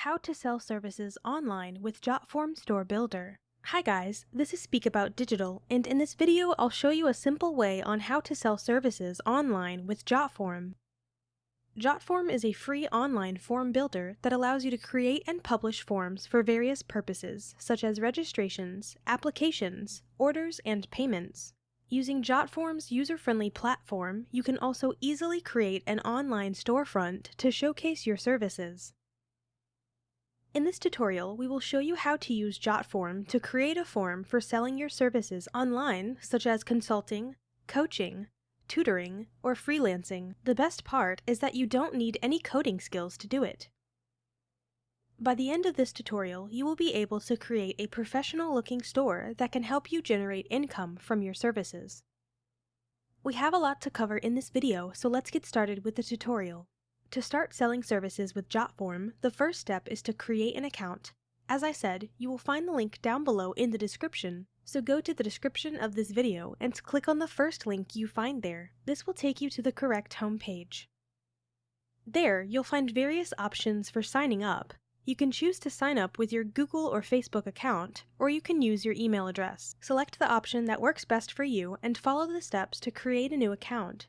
how to sell services online with Jotform Store Builder. Hi guys, this is Speak About Digital, and in this video I'll show you a simple way on how to sell services online with Jotform. Jotform is a free online form builder that allows you to create and publish forms for various purposes, such as registrations, applications, orders, and payments. Using Jotform's user-friendly platform, you can also easily create an online storefront to showcase your services. In this tutorial, we will show you how to use Jotform to create a form for selling your services online, such as consulting, coaching, tutoring, or freelancing. The best part is that you don't need any coding skills to do it. By the end of this tutorial, you will be able to create a professional-looking store that can help you generate income from your services. We have a lot to cover in this video, so let's get started with the tutorial. To start selling services with Jotform, the first step is to create an account. As I said, you will find the link down below in the description, so go to the description of this video and click on the first link you find there. This will take you to the correct home page. There, you'll find various options for signing up. You can choose to sign up with your Google or Facebook account, or you can use your email address. Select the option that works best for you and follow the steps to create a new account.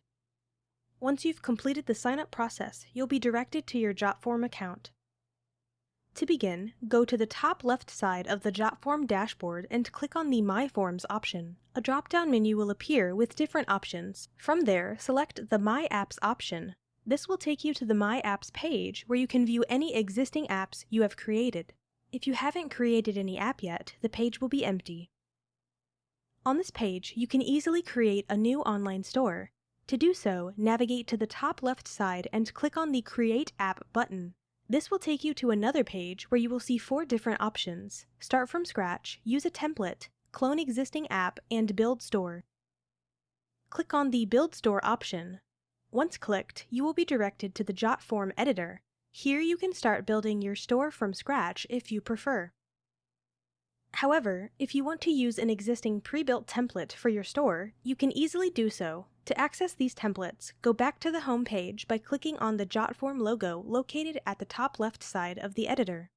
Once you've completed the sign-up process, you'll be directed to your Jotform account. To begin, go to the top left side of the Jotform dashboard and click on the My Forms option. A drop-down menu will appear with different options. From there, select the My Apps option. This will take you to the My Apps page where you can view any existing apps you have created. If you haven't created any app yet, the page will be empty. On this page, you can easily create a new online store. To do so, navigate to the top left side and click on the Create App button. This will take you to another page where you will see 4 different options: Start from scratch, Use a template, Clone existing app, and Build store. Click on the Build store option. Once clicked, you will be directed to the Jotform editor. Here you can start building your store from scratch if you prefer. However, if you want to use an existing pre-built template for your store, you can easily do so. To access these templates, go back to the home page by clicking on the Jotform logo located at the top left side of the editor.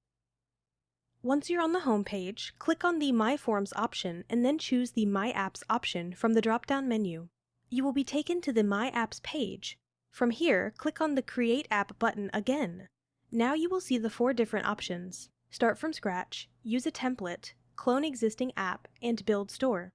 Once you're on the home page, click on the My Forms option and then choose the My Apps option from the drop-down menu. You will be taken to the My Apps page. From here, click on the Create App button again. Now you will see the 4 different options: Start from scratch, Use a template, Clone existing app, and Build store.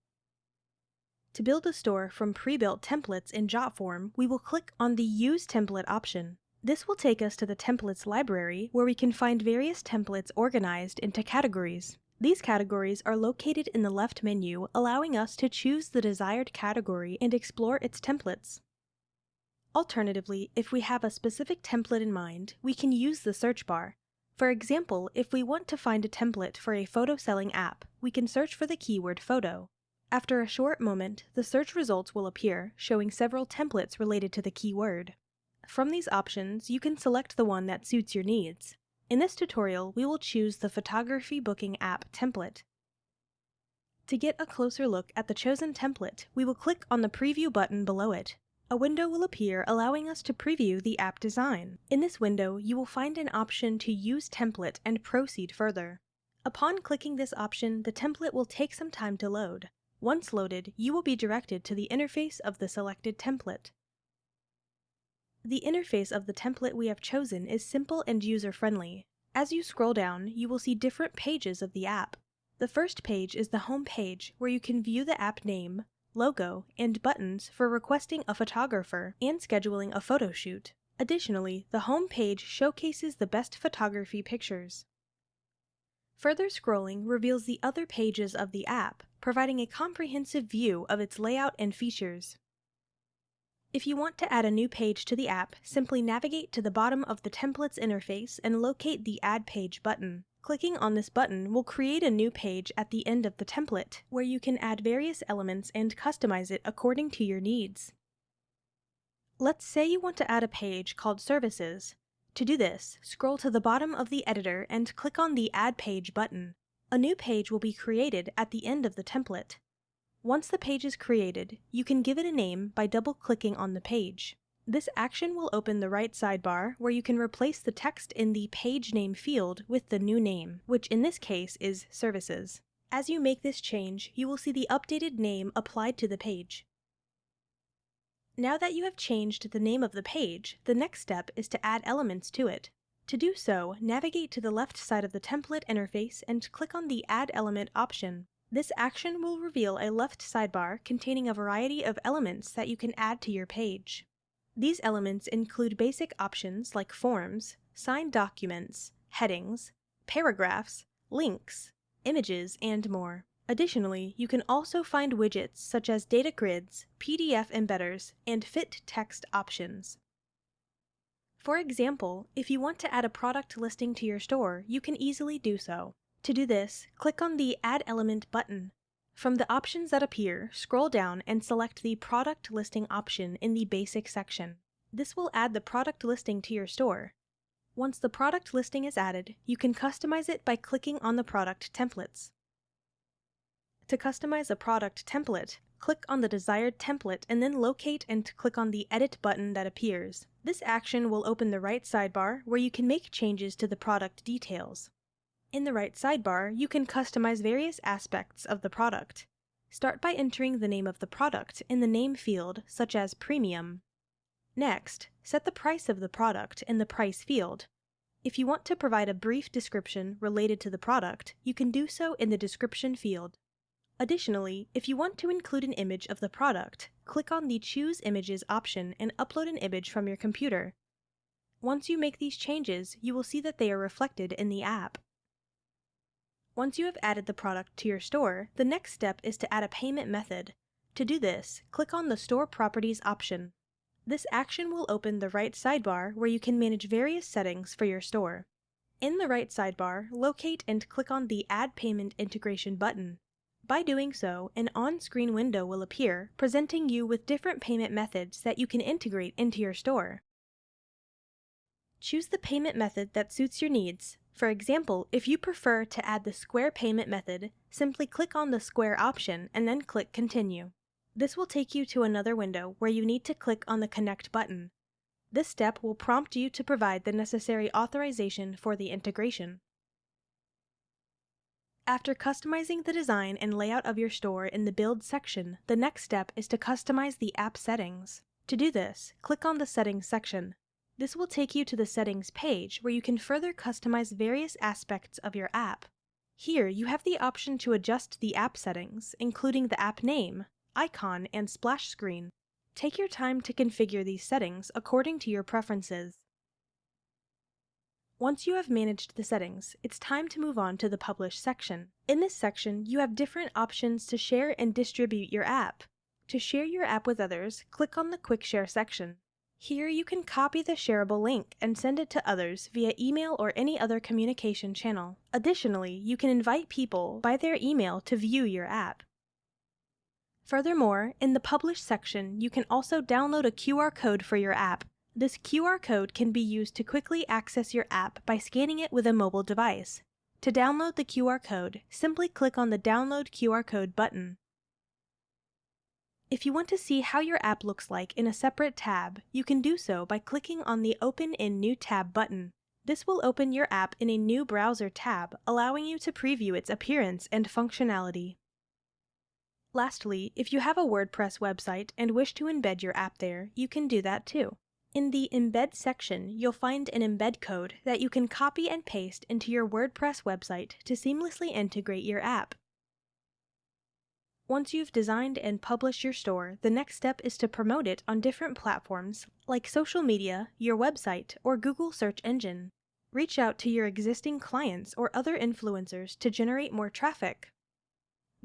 To build a store from pre-built templates in Jotform, we will click on the Use Template option. This will take us to the Templates library, where we can find various templates organized into categories. These categories are located in the left menu, allowing us to choose the desired category and explore its templates. Alternatively, if we have a specific template in mind, we can use the search bar. For example, if we want to find a template for a photo selling app, we can search for the keyword photo. After a short moment, the search results will appear, showing several templates related to the keyword. From these options, you can select the one that suits your needs. In this tutorial, we will choose the photography booking app template. To get a closer look at the chosen template, we will click on the Preview button below it. A window will appear allowing us to preview the app design. In this window, you will find an option to Use Template and proceed further. Upon clicking this option, the template will take some time to load. Once loaded, you will be directed to the interface of the selected template. The interface of the template we have chosen is simple and user-friendly. As you scroll down, you will see different pages of the app. The first page is the home page, where you can view the app name, logo, and buttons for requesting a photographer and scheduling a photo shoot. Additionally, the home page showcases the best photography pictures. Further scrolling reveals the other pages of the app, providing a comprehensive view of its layout and features. If you want to add a new page to the app, simply navigate to the bottom of the template's interface and locate the Add Page button. Clicking on this button will create a new page at the end of the template, where you can add various elements and customize it according to your needs. Let's say you want to add a page called Services. To do this, scroll to the bottom of the editor and click on the Add Page button. A new page will be created at the end of the template. Once the page is created, you can give it a name by double-clicking on the page. This action will open the right sidebar where you can replace the text in the page name field with the new name, which in this case is Services. As you make this change, you will see the updated name applied to the page. Now that you have changed the name of the page, the next step is to add elements to it. To do so, navigate to the left side of the template interface and click on the Add Element option. This action will reveal a left sidebar containing a variety of elements that you can add to your page. These elements include basic options like forms, signed documents, headings, paragraphs, links, images, and more. Additionally, you can also find widgets such as data grids, PDF embedders, and fit text options. For example, if you want to add a product listing to your store, you can easily do so. To do this, click on the Add Element button. From the options that appear, scroll down and select the Product Listing option in the Basic section. This will add the product listing to your store. Once the product listing is added, you can customize it by clicking on the product templates. To customize a product template, click on the desired template and then locate and click on the Edit button that appears. This action will open the right sidebar where you can make changes to the product details. In the right sidebar, you can customize various aspects of the product. Start by entering the name of the product in the name field, such as Premium. Next, set the price of the product in the Price field. If you want to provide a brief description related to the product, you can do so in the Description field. Additionally, if you want to include an image of the product, click on the Choose Images option and upload an image from your computer. Once you make these changes, you will see that they are reflected in the app. Once you have added the product to your store, the next step is to add a payment method. To do this, click on the Store Properties option. This action will open the right sidebar where you can manage various settings for your store. In the right sidebar, locate and click on the Add Payment Integration button. By doing so, an on-screen window will appear, presenting you with different payment methods that you can integrate into your store. Choose the payment method that suits your needs. For example, if you prefer to add the Square payment method, simply click on the Square option and then click Continue. This will take you to another window where you need to click on the Connect button. This step will prompt you to provide the necessary authorization for the integration. After customizing the design and layout of your store in the Build section, the next step is to customize the app settings. To do this, click on the Settings section. This will take you to the Settings page where you can further customize various aspects of your app. Here, you have the option to adjust the app settings, including the app name, icon, and splash screen. Take your time to configure these settings according to your preferences. Once you have managed the settings, it's time to move on to the Publish section. In this section, you have different options to share and distribute your app. To share your app with others, click on the Quick Share section. Here you can copy the shareable link and send it to others via email or any other communication channel. Additionally, you can invite people by their email to view your app. Furthermore, in the Publish section, you can also download a QR code for your app. This QR code can be used to quickly access your app by scanning it with a mobile device. To download the QR code, simply click on the Download QR Code button. If you want to see how your app looks like in a separate tab, you can do so by clicking on the Open in New Tab button. This will open your app in a new browser tab, allowing you to preview its appearance and functionality. Lastly, if you have a WordPress website and wish to embed your app there, you can do that too. In the Embed section, you'll find an embed code that you can copy and paste into your WordPress website to seamlessly integrate your app. Once you've designed and published your store, the next step is to promote it on different platforms like social media, your website, or Google search engine. Reach out to your existing clients or other influencers to generate more traffic.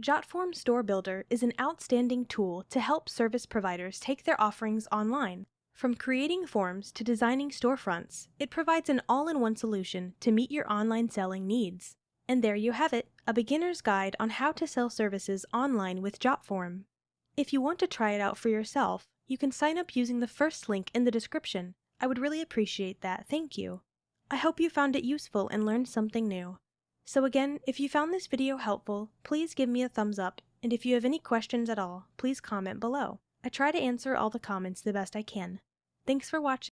Jotform Store Builder is an outstanding tool to help service providers take their offerings online. From creating forms to designing storefronts, it provides an all-in-one solution to meet your online selling needs. And there you have it, a beginner's guide on how to sell services online with Jotform. If you want to try it out for yourself, you can sign up using the first link in the description. I would really appreciate that, thank you. I hope you found it useful and learned something new. So again, if you found this video helpful, please give me a thumbs up, and if you have any questions at all, please comment below. I try to answer all the comments the best I can. Thanks for watching.